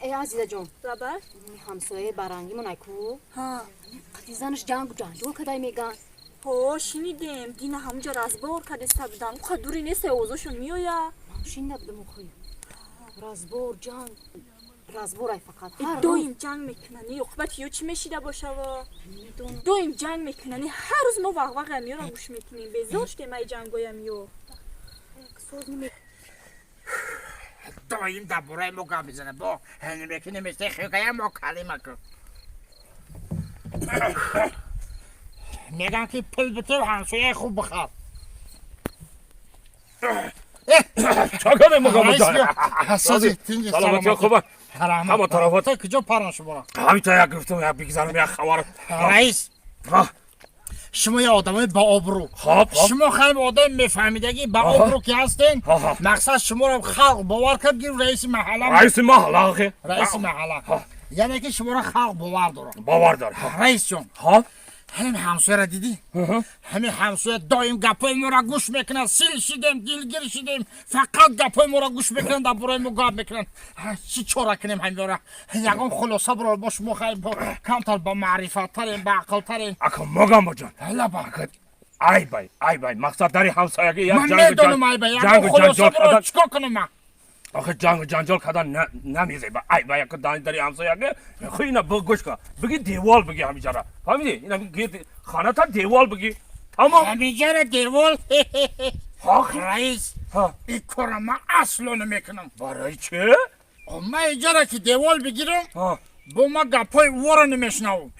ای عزیزه جون رابر همسایه برانگیمون ایکو ها قدی زنش جنگ کدای میگن ها شنیدم دینا همونجا رزبار کدسته بودن خود دوری نیست اوضاعشون میایا ماشین نبودم خوی رازبور جنگ رازبور ای فقط هر دویم جنگ میکننی اخبت یو چی میشیده باشه و میدونم دویم جنگ میکننی هر روز ما وقت میارم گوش میکنیم بیزار شدیم ای جنگایم یو سوز نمی دایم دبورای موقع میزنه با هنگامی که نمیسته خیلی ما کلمه کن میگن که پل بطور همسایه خوب بخواب چاکر موقع رئیس حساسی تینج سلامتی خوبه همه طرفات کجا پرن شما همین تا یک گفتم یک بگذارم یک خبر رئیس شما یه آدمای با آبرو خب شما خیلی آدم میفهمیدگی با آبرو که هستین مقصد شما رو خلق باور کرد که رئیس محله رئیس محله آخه رئیس محله یعنی که شما رو خلق باور داره باور داره رئیس جون ها همین همسایه را دیدی؟ همین همسایه دایم گپای ما را گوش میکنن سیل شدیم دلگیر شدیم فقط گپای ما را گوش میکنن در برای ما گپ میکنن چی چورا کنیم همین را یکم خلاصه برای با شما خیلی با کمتر با معرفت ترین با عقل ترین اکا موقع جان هلا با ای بای مقصد داری همسایگی یک من جنگ میدونم ای با یکم خلاصه برای چکا کنم من آخه جنگ جنجال کردن نمیزه با ای با یک دانی داری همسایگی خو اینا گوش کن بگی دیوال بگی همیشه را فهمیدی اینا بگی خانه تا دیوال بگی تمام همیشه را دیوال آخه رئیس ها این کار من اصلا نمیکنم برای چه من اینجا که دیوال بگیرم ها با ما گپای او را نمیشنوم